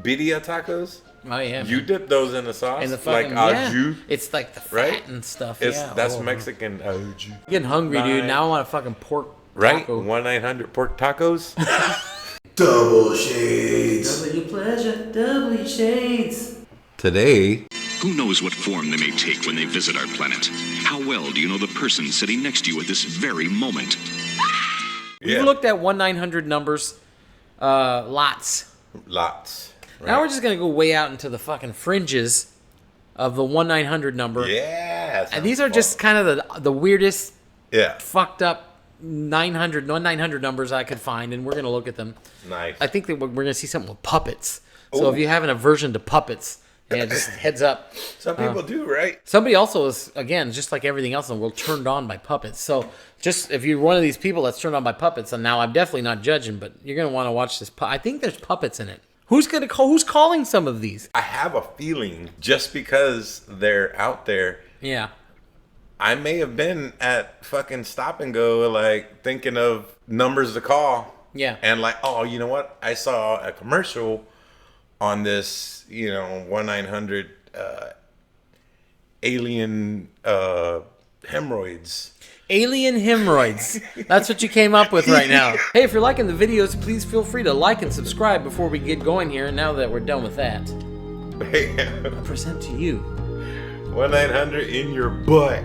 Birria tacos. Oh yeah, You dip those in the sauce, and the fucking, like au jus. It's like the fat Right? and stuff. It's Yeah, that's Mexican au jus. I'm getting hungry, dude. Now I want a fucking pork Right? taco. 1-900 pork tacos. Double shades. Double your pleasure, double your shades. Today, Who knows what form they may take when they visit our planet? How well do you know the person sitting next to you at this very moment? We've looked at 1-900 numbers, lots. Lots. Right? Now we're just gonna go way out into the fucking fringes of the 1-900 number. Yeah. And these are just kind of the weirdest, Yeah. fucked up 1-900 numbers I could find, and we're gonna look at them. Nice. I think that we're gonna see something with puppets. So Ooh. if you have an aversion to puppets, yeah, just heads up. Some people do, right? Somebody also is, again, just like everything else in the world, turned on by puppets. So just if you're one of these people that's turned on by puppets, and now I'm definitely not judging, but you're gonna want to watch this. I think there's puppets in it. Who's calling some of these? I have a feeling just because they're out there, Yeah. I may have been at fucking Stop and Go, like thinking of numbers to call. Yeah. And like, oh, you know what? I saw a commercial on this, 1-900 alien hemorrhoids. Alien hemorrhoids. That's what you came up with right now. Hey, if you're liking the videos, please feel free to like and subscribe before we get going here. Now that we're done with that, I present to you 1-900 in your butt.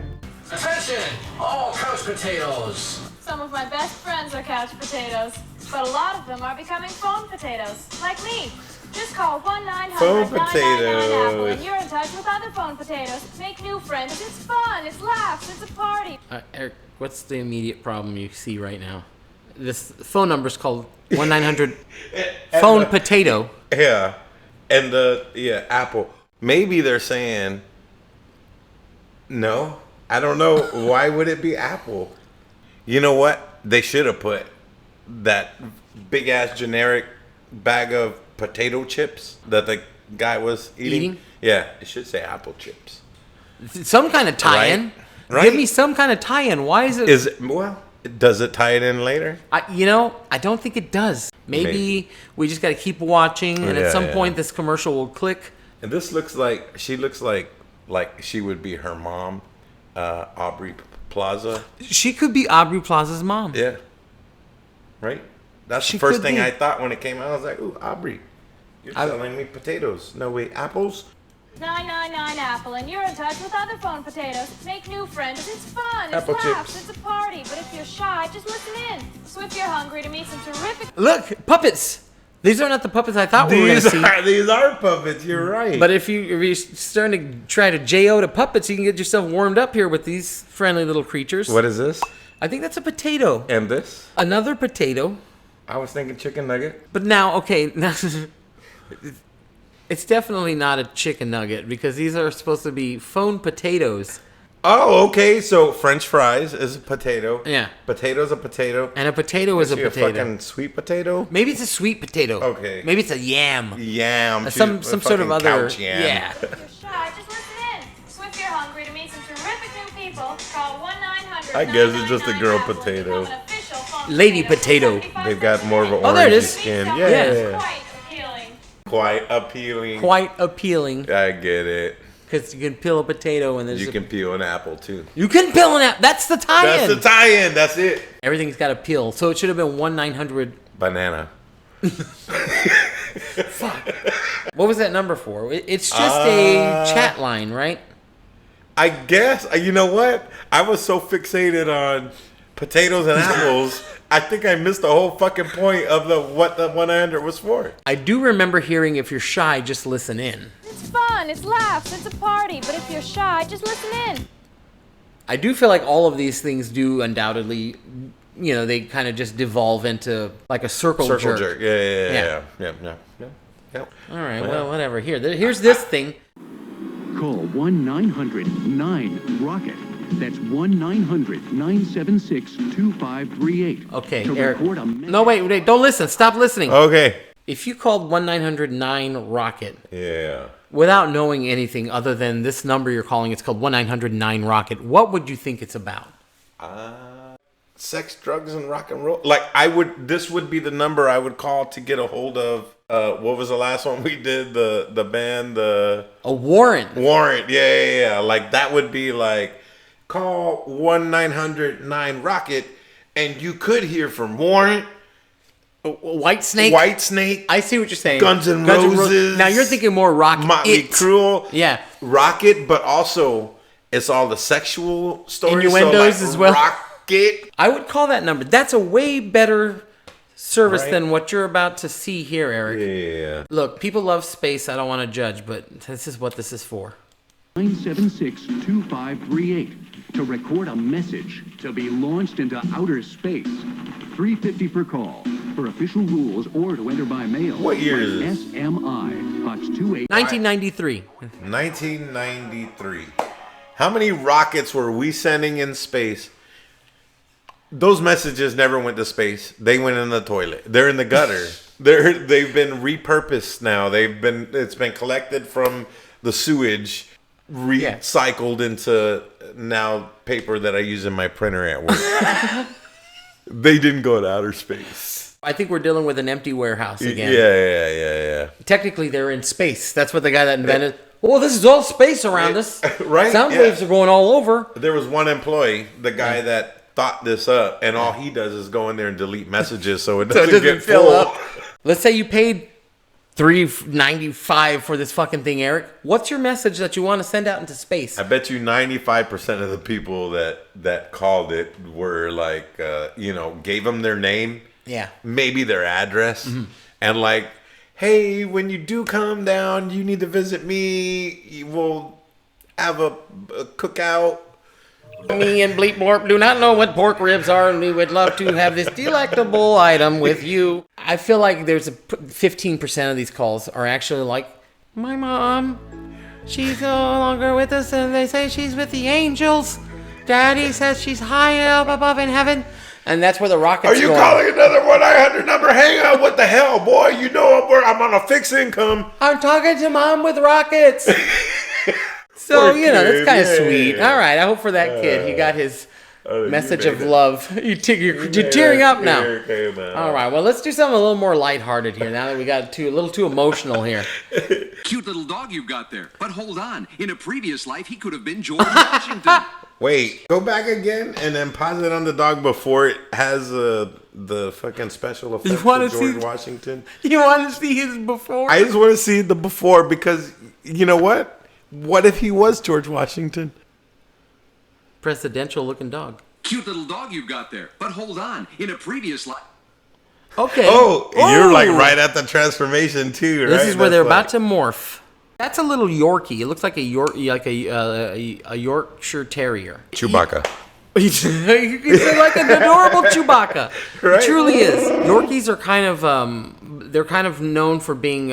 Attention, all couch potatoes. Some of my best friends are couch potatoes, but a lot of them are becoming phone potatoes, like me. Just call 1-900-999-APPLE potatoes. and you're in touch with other phone potatoes. Make new friends. It's fun. It's laughs. It's a party. Eric, what's the immediate problem you see right now? This phone number is called 1-900 phone potato. Yeah. And Apple. Maybe they're saying, no, I don't know. Why would it be Apple? You know what? They should have put that big ass generic bag of potato chips that the guy was eating. Yeah, it should say Apple chips. Some kind of tie-in. Right? Give me some kind of tie-in. Why is it? Does it tie it in later? I don't think it does. Maybe we just got to keep watching, and at some point this commercial will click. And this looks like she would be her mom, Aubrey Plaza. She could be Aubrey Plaza's mom. Yeah. Right? That's She the first could thing be. I thought when it came out. I was like, ooh, Aubrey, you're selling me potatoes. No, wait, apples? 999-APPLE and you're in touch with other phone potatoes. Make new friends. It's fun. It's Apple laughs. chips. It's a party. But if you're shy, just listen in. So if you're hungry to meet some terrific... Look, puppets. These are not the puppets I thought we were going to see. These are puppets. You're right. But if you're starting to try to JO to puppets, you can get yourself warmed up here with these friendly little creatures. What is this? I think that's a potato. And this? Another potato. I was thinking chicken nugget. But now, okay, now it's definitely not a chicken nugget because these are supposed to be phone potatoes. Oh, okay. So French fries is a potato. Yeah. Potato's a potato. And a potato is a She potato. fucking sweet potato. Maybe it's a sweet potato. Okay. Maybe it's a yam. Yam. Some She's a sort of fucking other. couch yam. Yeah. If you're shy, just listen in. So if you're hungry to meet some terrific new people, call 1-900-999-APPLE. I guess it's just a girl and potato. become an official phone Lady potato. potato. They've got more of an Oh, there it orangey is. skin. Yeah. Yeah. Quite appealing. Quite appealing. Quite appealing I get it. because you can peel a potato and there's You can peel an apple too. you can peel an apple. That's the tie-in. That's the tie-in. That's it. Everything's got to peel, so it should have been 1-900. Banana. What was that number for? It's just a chat line, right? I guess. You know what? I was so fixated on potatoes and apples. I think I missed the whole fucking point of what the 100 was for. I do remember hearing if you're shy, just listen in. It's fun. It's laughs. It's a party. But if you're shy, just listen in. I do feel like all of these things do undoubtedly, they kind of just devolve into like a circle jerk. Yeah. All right, well, whatever. Here's this thing. Call 1-900-9-ROCKET. That's 1-900-976-2538. Okay, To Eric. record a message- No, wait, don't listen. Stop listening. Okay. If you called 1-900-9-ROCKET Yeah. without knowing anything other than this number you're calling, it's called 1-900-9-ROCKET, what would you think it's about? sex, drugs, and rock and roll. Like this would be the number I would call to get a hold of. What was the last one we did? The band, A warrant. Warrant. Yeah. Like that would be like, call 1-900-9-ROCKET, and you could hear from Warrant. White Snake. I see what you're saying. Guns N' Roses. Now you're thinking more Rocket. Motley Crue. Yeah. Rocket, but also it's all the sexual stories. Innuendos as well. Rocket. I would call that number. That's a way better service than what you're about to see here, Eric. Yeah. Look, people love space. I don't want to judge, but this is what this is for. 976-2538 to record a message to be launched into outer space. $3.50 per call. For official rules or to enter by mail. What year is this? SMI, Box 28. 1993. 1993. How many rockets were we sending in space? Those messages never went to space. They went in the toilet. They're in the gutter. They've been repurposed now. It's been collected from the sewage, recycled into now paper that I use in my printer at work. They didn't go to outer space. I think we're dealing with an empty warehouse again. Yeah. Technically, they're in space. That's what the guy that invented. Well, this is all space around us. Right? Sound waves are going all over. There was one employee, the guy that thought this up, and all he does is go in there and delete messages so it doesn't get fill full. up. Let's say you paid $3.95 for this fucking thing, Eric. What's your message that you want to send out into space? I bet you 95% of the people that called it were like, gave them their name. Yeah. Maybe their address. And like, hey, when you do come down, you need to visit me. We'll have a cookout. Me and Bleep Blorp do not know what pork ribs are, and we would love to have this delectable item with you. I feel like there's 15% of these calls are actually like, my mom, she's no longer with us, and they say she's with the angels. Daddy says she's high up above in heaven. And that's where the rockets Are you going. calling another 1-800 number? Hang on. What the hell, boy? You know I'm on a fixed income. I'm talking to mom with rockets. So, Poor that's kid, kind of yeah. sweet. All right. I hope for that kid, he got his message of love. You're tearing up now. All right. Well, let's do something a little more lighthearted here now that we got a little too emotional here. Cute little dog you've got there. But hold on. In a previous life, he could have been George Washington. Wait, go back again and then pause it on the dog before it has the fucking special effects of George Washington. You want to see his before? I just want to see the before because, you know what? What if he was George Washington? Presidential looking dog. Cute little dog you've got there. But hold on. In a previous life. Okay. Oh, you're like right at the transformation too, right? This is where they're about to morph. That's a little Yorkie. It looks like a Yorkshire Terrier. Chewbacca. He's like an adorable Chewbacca. Right? It truly is. Yorkies are they're kind of known for being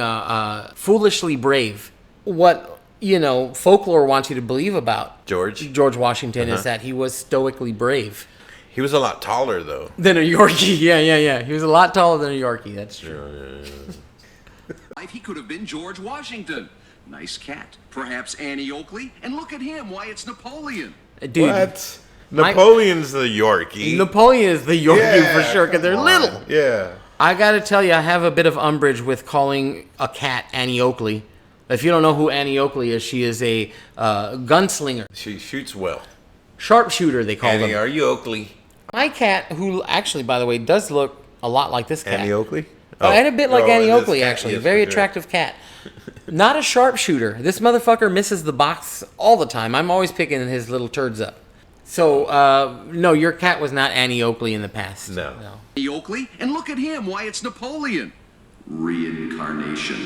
foolishly brave. What folklore wants you to believe about George Washington is that he was stoically brave. He was a lot taller though than a Yorkie. Yeah. He was a lot taller than a Yorkie. That's true. Life, he could have been George Washington. Nice cat. Perhaps Annie Oakley. And look at him. Why, it's Napoleon. Dude, what? Napoleon's the Yorkie. Napoleon is the Yorkie for sure because they're little. Yeah. I got to tell you, I have a bit of umbrage with calling a cat Annie Oakley. If you don't know who Annie Oakley is, she is a gunslinger. She shoots well. Sharpshooter, they call Annie, them. are you Oakley? My cat, who actually, by the way, does look a lot like this cat. Annie Oakley? And a bit like Annie Oakley, cat, actually. yes, Very for sure. attractive cat. Not a sharpshooter. This motherfucker misses the box all the time. I'm always picking his little turds up. So, no, your cat was not Annie Oakley in the past. No. Annie Oakley. And look at him. Why, it's Napoleon. Reincarnation.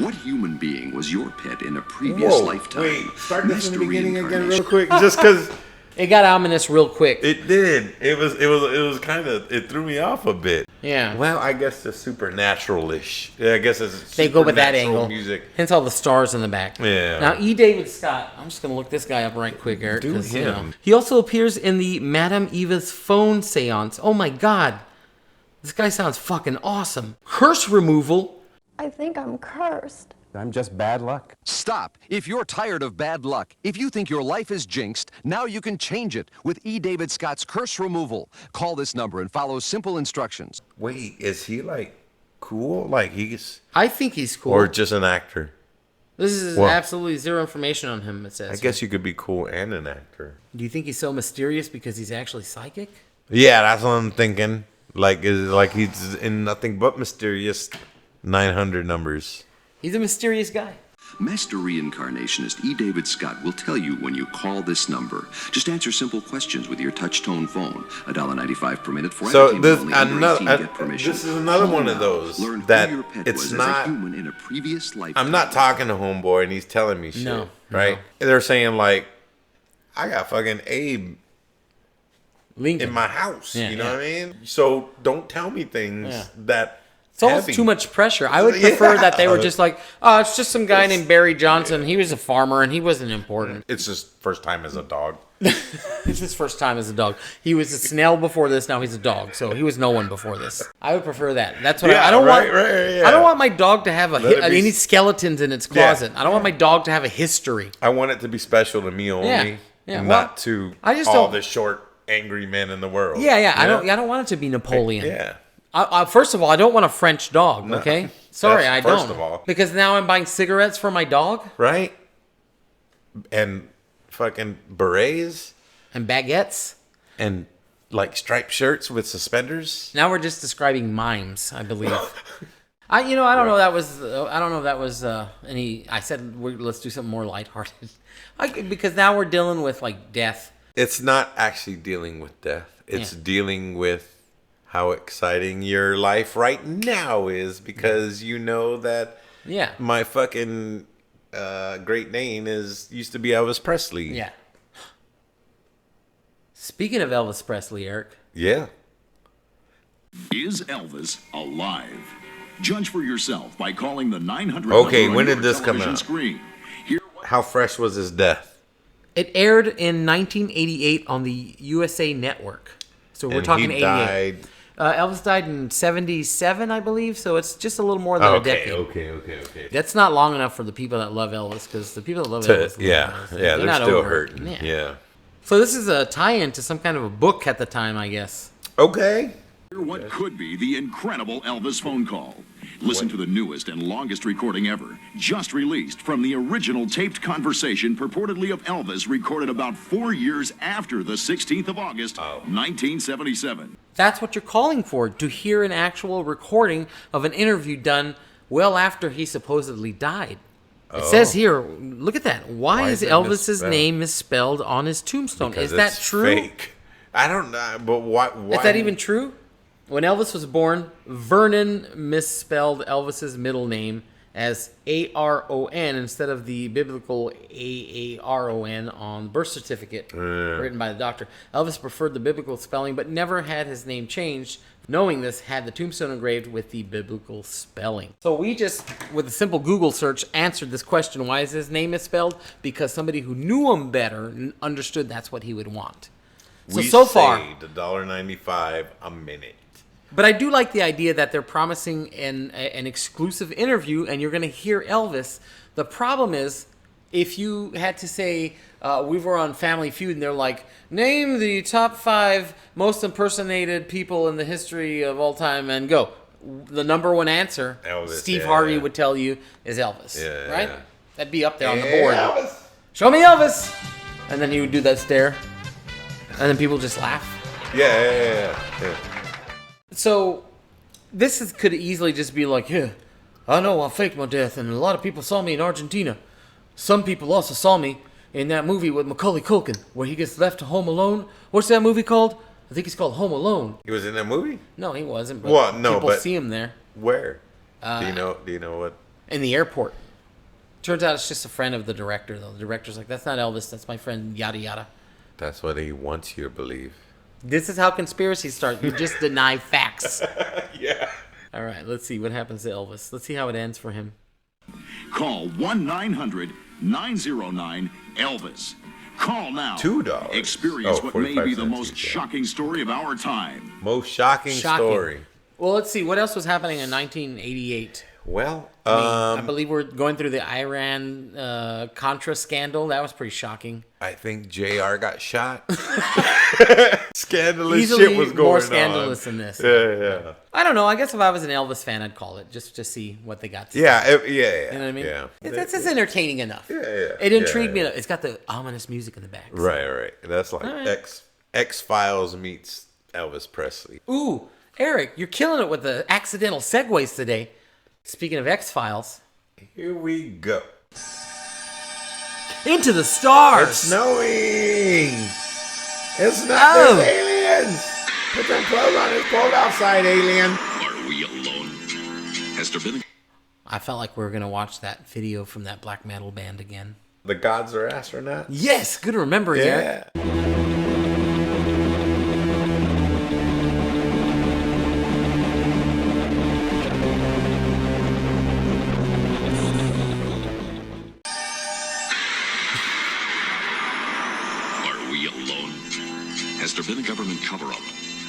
What human being was your pet in a previous lifetime? Wait, start this in the Mr. beginning again Reincarnation. real quick, just because It got ominous real quick. it did. It was kind of, it threw me off a bit. Yeah. Well, I guess it's supernatural-ish. Yeah, I guess it's They go with that supernatural angle. music. Hence all the stars in the back. Yeah. Now, E. David Scott. I'm just going to look this guy up right quick, Eric. Do 'cause, him. he also appears in the Madame Eva's phone seance. Oh, my God. This guy sounds fucking awesome. Curse removal. I think I'm cursed. I'm just bad luck. Stop. If you're tired of bad luck, if you think your life is jinxed, now you can change it with E. David Scott's curse removal. Call this number and follow simple instructions. Wait, is he like cool? Like he's I think he's cool. or just an actor? This is Well, absolutely zero information on him, it says. I guess you could be cool and an actor. Do you think he's so mysterious because he's actually psychic? Yeah, that's what I'm thinking. Like is like he's in nothing but mysterious 900 numbers. He's a mysterious guy. Master reincarnationist E. David Scott will tell you when you call this number. Just answer simple questions with your touch-tone phone. $1.95 per minute for So entertainment this only. Under 18, get permission. this is another Call one of now. those Learn who that your pet it's was as not. a human in a previous lifetime. I'm not talking to homeboy and he's telling me shit. No, right? They're saying like, I got fucking Abe Lincoln. in my house. Yeah, you know yeah. what I mean? So don't tell me things Yeah. that. It's almost heavy. too much pressure. I would prefer that they were just like, oh, it's just some guy named Barry Johnson. He was a farmer and he wasn't important. It's his first time as a dog. It's his first time as a dog. He was a snail before this. Now he's a dog. So he was no one before this. I would prefer that. That's what I don't want. Right, I don't want my dog to have Let it be- any skeletons in its closet. I don't want my dog to have a history. I want it to be special to me only, Yeah, not well, to I just all don't- the short, angry men in the world. Yeah. You I know? don't want it to be Napoleon. Yeah. First of all, I don't want a French dog. No. Okay, sorry, That's I don't. first of all. Because now I'm buying cigarettes for my dog Right? And fucking berets and baguettes. and like striped shirts with suspenders. Now we're just describing mimes, I believe. I don't know. That was I don't know if that was any. I said let's do something more lighthearted, because now we're dealing with like death. It's not actually dealing with death. It's dealing with how exciting your life right now is, because you know that my fucking great name used to be Elvis Presley. Yeah. Speaking of Elvis Presley, Eric. Yeah. Is Elvis alive? Judge for yourself by calling the 900 Okay, number on when did your this come television out? Screen. How fresh was his death? It aired in 1988 on the USA Network. So we're And talking he 88. died. Elvis died in 77, I believe. So it's just a little more than a decade. Okay. That's not long enough for the people that love Elvis, because the people that love Elvis, They're not still over it. hurting. Yeah. So this is a tie-in to some kind of a book at the time, I guess. Okay. Hear what could be the incredible Elvis phone call. Listen to the newest and longest recording ever, just released from the original taped conversation purportedly of Elvis, recorded about 4 years after the 16th of August, 1977. That's what you're calling for, to hear an actual recording of an interview done well after he supposedly died. It says here, look at that. Why is it Elvis's misspelled? name misspelled on his tombstone? Because is that it's true? Fake. I don't know, but why? Is that even true? When Elvis was born, Vernon misspelled Elvis's middle name as A-R-O-N instead of the biblical A-A-R-O-N on birth certificate written by the doctor. Elvis preferred the biblical spelling, but never had his name changed. Knowing this, had the tombstone engraved with the biblical spelling. So we just, with a simple Google search, answered this question: why is his name misspelled? Because somebody who knew him better understood that's what he would want. So far, saved $1.95 a minute. but I do like the idea that they're promising an exclusive interview, and you're going to hear Elvis. The problem is, if you had to say, we were on Family Feud, and they're like, name the top 5 most impersonated people in the history of all time, and go. The number one answer, Elvis, Steve yeah, Harvey yeah. would tell you, is Elvis. Yeah, right? yeah. That'd be up there on the Hey, board. Elvis. Show me Elvis! And then he would do that stare. And then people just laugh. Yeah. So, could easily just be like, yeah, I know I faked my death, and a lot of people saw me in Argentina. Some people also saw me in that movie with Macaulay Culkin, where he gets left home alone. What's that movie called? I think it's called Home Alone. He was in that movie? No, he wasn't. But Well, no, people but see him there where? Do you know what? in the airport. Turns out it's just a friend of the director, though. The director's like, that's not Elvis, that's my friend, yada yada. That's what he wants you to believe. This is how conspiracies start. You just deny facts. Yeah. All right, let's see what happens to Elvis. Let's see how it ends for him. Call 1-900-909-ELVIS. Call now. $2. Experience what may 45 be the cents most each, yeah. shocking story of our time. Most shocking story. Well, let's see. What else was happening in 1988? Well, I believe we're going through the Iran Contra scandal. That was pretty shocking. I think JR got shot. Scandalous Easily shit was going on. more scandalous than this. Yeah. I don't know. I guess if I was an Elvis fan, I'd call it just to see what they got to say. Yeah. You know what I mean? Yeah. It's entertaining enough. Yeah. It intrigued me enough. It's got the ominous music in the back. So. Right. That's like X-Files meets Elvis Presley. Ooh, Eric, you're killing it with the accidental segues today. Speaking of X-Files. Here we go. Into the stars. It's snowing. It's not there's aliens. Put your clothes on. It's cold outside, alien. Are we alone? Has there been I felt like we were going to watch that video from that black metal band again. The gods are astronauts. Yes, good remembering, Eric. Has there been a government cover-up?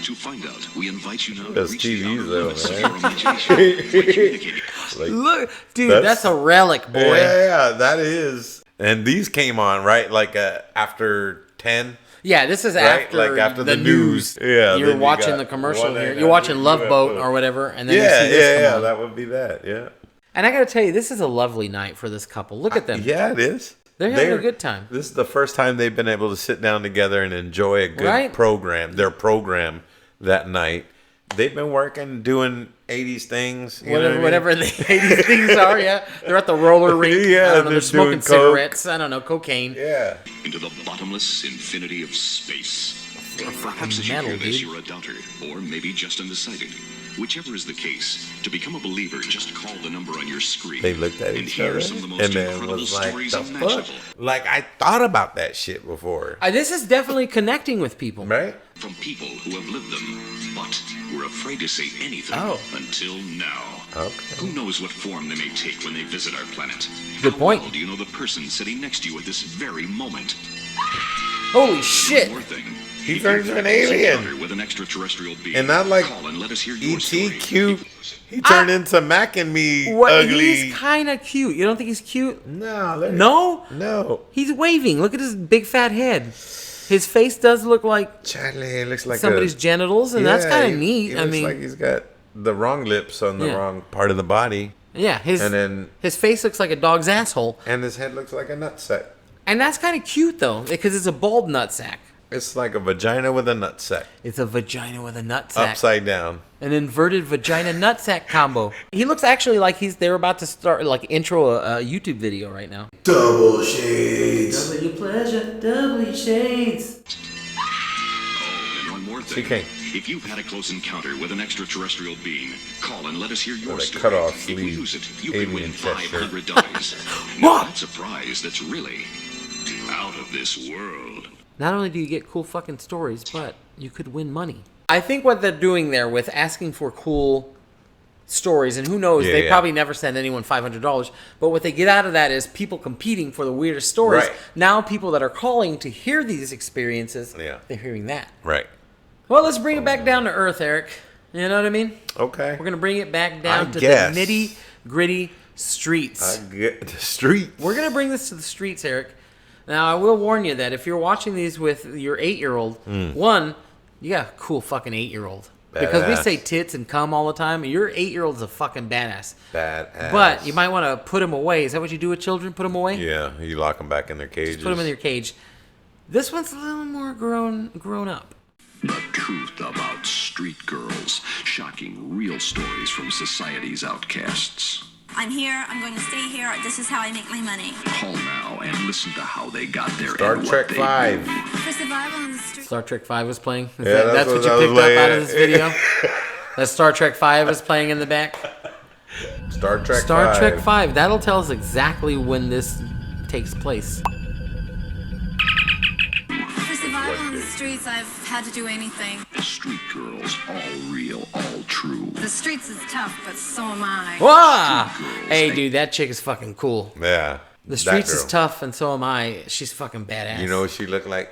To find out, we invite you now to Those reach the TVs outer though, limits of man. your imagination. Like, Look, dude, that's a relic, boy. Yeah, that is. And these came on, right? Like after 10? Yeah, this is Right? after, Like after the news. Yeah. You're then you watching got the commercial one here. and You're watching after Love Boat UFO. or whatever, and then you see this come on. That would be that, yeah. And I got to tell you, this is a lovely night for this couple. Look at them. Yeah, it is. They're having a good time. This is the first time they've been able to sit down together and enjoy a good program, their program that night. They've been working, doing 80s things. Whatever the 80s things are, yeah. They're at the roller rink. Yeah, I don't know, they're they're smoking doing coke. cigarettes. I don't know, cocaine. Yeah. Into the bottomless infinity of space. Or perhaps as metal, you hear this, dude. you're a doubter, or maybe just undecided. Whichever is the case, to become a believer, just call the number on your screen. They looked at and each hear other some of the most and then incredible was like, stories the fuck? imaginable. Like, I thought about that shit before. This is definitely connecting with people. Right? From people who have lived them, but were afraid to say anything until now. Okay. Who knows what form they may take when they visit our planet? Good point. How well do you know the person sitting next to you at this very moment? Holy shit. One more thing. He turns into an alien. With an extraterrestrial being. And not like Call and let us hear your E.T. story. cute. He turned into Mac and me ugly. He's kind of cute. You don't think he's cute? No. No? He's waving. Look at his big fat head. His face does look like Charlie looks like somebody's genitals, and that's kind of neat. He I looks mean, like he's got the wrong lips on the wrong part of the body. Yeah, his face looks like a dog's asshole. And his head looks like a nutsack. And that's kind of cute, though, because it's a bald nutsack. It's like a vagina with a nutsack. It's a vagina with a nutsack. Upside down. An inverted vagina nutsack combo. He looks actually like they're about to start, intro a YouTube video right now. Double shades. Double your pleasure, double your shades. Oh, and one more thing. TK. If you've had a close encounter with an extraterrestrial being, call and let us hear your With a story. cut-off If sleeve we use it, you alien can win chest shirt. $500. Now that's a prize that's really out of this world. Not only do you get cool fucking stories, but you could win money. I think what they're doing there with asking for cool stories, and who knows, they probably never send anyone $500, but what they get out of that is people competing for the weirdest stories. Right. Now people that are calling to hear these experiences, they're hearing that. Right. Well, let's bring it back down to earth, Eric. You know what I mean? Okay. We're going to bring it back down to guess. the nitty-gritty streets. I get the street. We're going to bring this to the streets, Eric. Now, I will warn you that if you're watching these with your 8-year-old, one, you got a cool fucking 8-year-old. Because we say tits and cum all the time, your 8-year-old's a fucking badass. Badass. But you might want to put him away. Is that what you do with children? Put them away? Yeah, you lock them back in their cages. Just put them in your cage. This one's a little more grown up. The truth about street girls. Shocking real stories from society's outcasts. I'm here. I'm going to stay here. This is how I make my money. Call now and listen to how they got there. Star and Trek what they 5. do. For survival on the street. Star Trek 5 was playing? That's what what you I was picked up out of like- this video? That Star Trek 5 is playing in the back? Star Trek 5. Star Trek 5. That'll tell us exactly when this takes place. For survival on the streets, I've had to do anything. Street girls, all real, all true. The streets is tough, but so am I. Wah! Hey, dude, that chick is fucking cool. Yeah. The that streets is girl. tough, and so am I. She's fucking badass. You know what she looked like?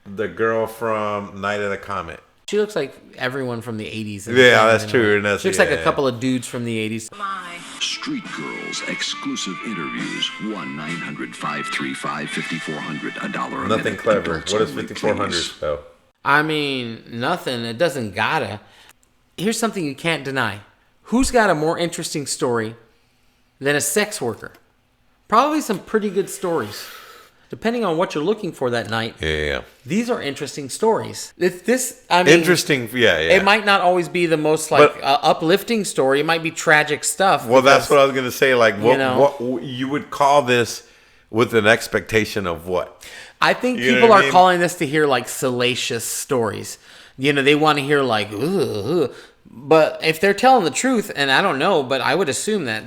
The girl from Night of the Comet. She looks like everyone from the 80s. Yeah, that's true. And that's, She looks like a couple of dudes from the 80s. My. Street Girls exclusive interviews. 1-900-535-5400. $1 a minute. Nothing clever. Adults What does only, 5400 please. spell? I mean, nothing. It doesn't gotta. Here's something you can't deny. Who's got a more interesting story than a sex worker? Probably some pretty good stories. Depending on what you're looking for that night. Yeah. These are interesting stories. I mean, Interesting. Yeah. It might not always be the most uplifting story. It might be tragic stuff. Well, that's what I was gonna say. Like, what you would call this with an expectation of what? I think You know people what I are mean? calling this to hear like salacious stories. They want to hear like, ugh. But if they're telling the truth, and I don't know, but I would assume that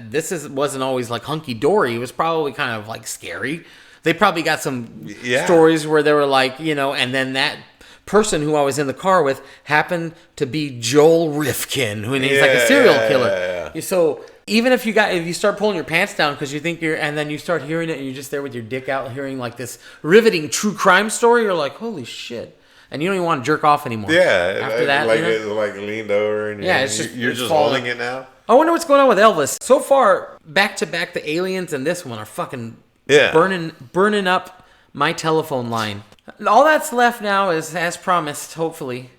wasn't always like hunky dory. It was probably kind of like scary. They probably got some stories where they were like, and then that person who I was in the car with happened to be Joel Rifkin, who he's like a serial killer. So even if you start pulling your pants down because you think and then you start hearing it and you're just there with your dick out hearing like this riveting true crime story, you're like, holy shit. And you don't even want to jerk off anymore. Yeah. After that, it's like leaned over and you're just holding it now. I wonder what's going on with Elvis. So far, back to back, the aliens and this one are fucking burning up my telephone line. All that's left now is, as promised, hopefully,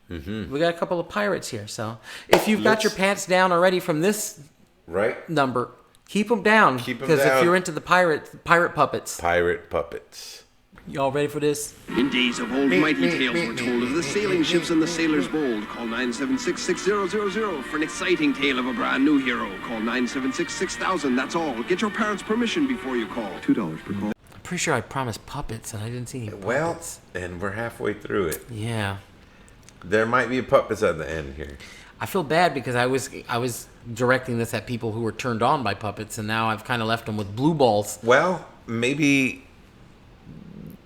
we got a couple of pirates here. So if you've got your pants down already from this number, keep them down. Because if you're into the pirate puppets. Pirate puppets. Y'all ready for this? In days of old, mighty tales were told of the sailing ships and the sailors bold. Call 976-6000 for an exciting tale of a brand new hero. Call 976-6000. That's all. Get your parents' permission before you call. $2 per call. I'm pretty sure I promised puppets and I didn't see any puppets. Well, and we're halfway through it. Yeah. There might be puppets at the end here. I feel bad because I was directing this at people who were turned on by puppets, and now I've kind of left them with blue balls. Well, maybe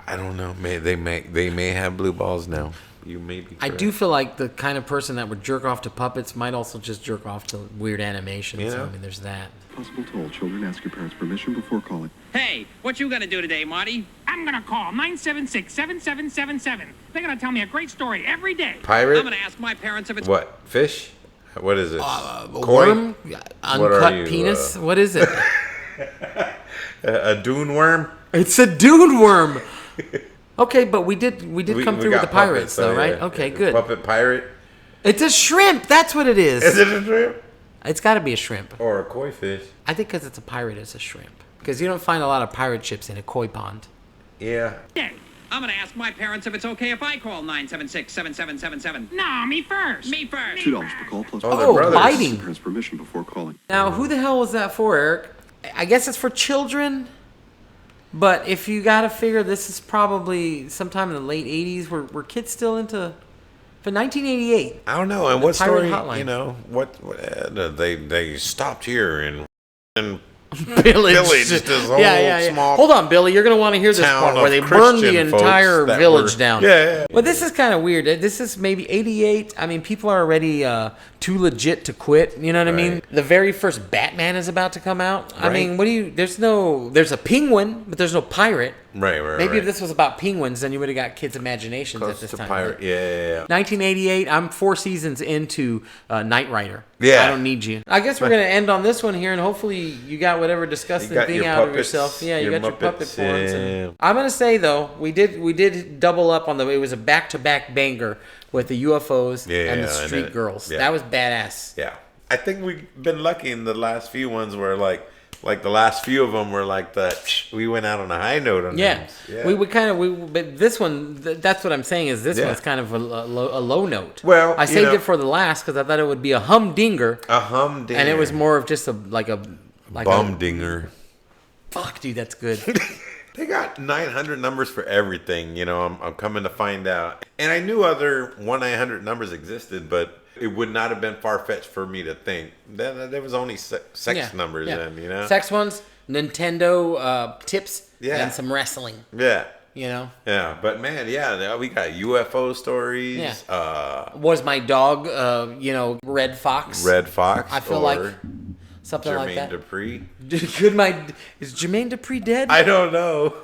I don't know. They may have blue balls now. You may be correct. I do feel like the kind of person that would jerk off to puppets might also just jerk off to weird animation. So I mean, there's that. Possible toll. Children, ask your parents' permission before calling. Hey, what you gonna do today, Marty? I'm gonna call 976-7777. They're gonna tell me a great story every day. Pirate? I'm gonna ask my parents if it's... What? Fish? What is it? Worm? Uncut penis? What is it? A dune worm? It's a dune worm. Okay, but we did come through with the pirates, though, right? Yeah. Okay, good. Puppet pirate? It's a shrimp. That's what it is. Is it a shrimp? It's got to be a shrimp. Or a koi fish. I think because it's a pirate, it's a shrimp. Because you don't find a lot of pirate ships in a koi pond. Yeah. I'm gonna ask my parents if it's okay if I call 976-7777. No, me first. Me first. $2 per call plus. Biting. Parents' permission before calling. Now, who the hell was that for, Eric? I guess it's for children. But if you got to figure, this is probably sometime in the late 80s. Were kids still into... For 1988. I don't know. And what story, hotline. what they stopped here and Pillaged this whole small Hold on, Billy. You're going to want to hear this part where they burned the entire village down. Yeah. Well, this is kind of weird. This is maybe 88. I mean, people are already too legit to quit. You know what I mean? The very first Batman is about to come out. I mean, there's a penguin, but there's no pirate. Right. Maybe if this was about penguins, then you would have got kids' imaginations at this time. Pirate. Yeah. 1988. I'm 4 seasons into Knight Rider. Yeah. I don't need you. I guess we're going to end on this one here, and hopefully you got whatever disgusting thing out of yourself. Yeah, you got your puppet porns. And I'm going to say, though, we did double up on it was a back-to-back banger with the UFOs and the Street Girls. Yeah. That was badass. Yeah. I think we've been lucky in the last few ones where like the last few of them were like that. We went out on a high note on them. Yeah. But this one, that's what I'm saying is this one's kind of a low note. Well, I saved it for the last because I thought it would be a humdinger. A humdinger. And it was more of just a bumdinger. Fuck, dude, that's good. They got 900 numbers for everything. I'm coming to find out. And I knew other 1-900 numbers existed, but it would not have been far-fetched for me to think. There was only sex numbers then, Sex ones, Nintendo tips, Yeah. and some wrestling. Yeah. Yeah, but man, we got UFO stories. Yeah. Was my dog, Red Fox? Red Fox. I feel like something Jermaine like that. Dupri. Is Jermaine Dupri dead? I don't know.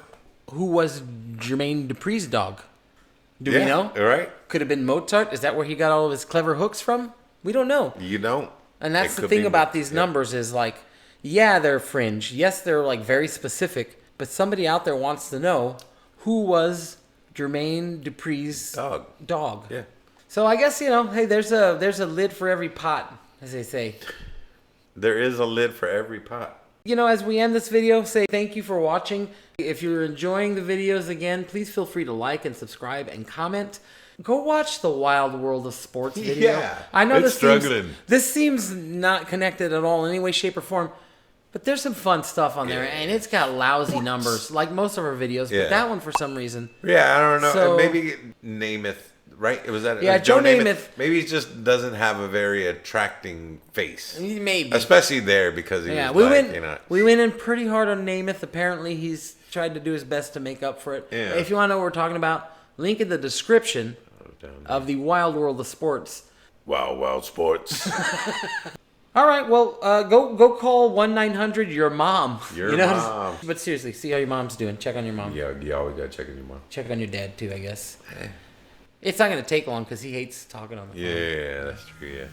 Who was Jermaine Dupri's dog? Do we know? Right. Could have been Mozart. Is that where he got all of his clever hooks from? We don't know. You don't. And that's the thing about these numbers is like, Yeah, they're fringe. Yes, they're like very specific. But somebody out there wants to know who was Jermaine Dupri's dog. Yeah. So I guess, hey, there's a lid for every pot, as they say. There is a lid for every pot. As we end this video, say thank you for watching. If you're enjoying the videos again, please feel free to like and subscribe and comment. Go watch the Wild World of Sports video. Yeah, I know it's struggling. This seems not connected at all in any way, shape, or form. But there's some fun stuff on there, and it's got lousy numbers, like most of our videos. Yeah. But that one, for some reason. Yeah, I don't know. So, maybe Namath, right? It was that. Yeah, Joe Namath. Maybe he just doesn't have a very attracting face. Maybe. Especially there because he was we went in pretty hard on Namath. Apparently, he's tried to do his best to make up for it. Yeah. If you want to know what we're talking about, link in the description of the Wild World of Sports. Wild Sports. All right, well, go call 1-900 your mom. Your mom. But seriously, see how your mom's doing. Check on your mom. Yeah, you always gotta check on your mom. Check on your dad too, I guess. It's not gonna take long because he hates talking on the phone. Yeah, that's true. Yeah.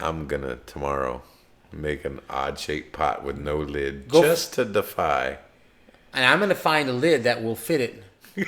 I'm gonna tomorrow make an odd-shaped pot with no lid just to defy. And I'm gonna find a lid that will fit it.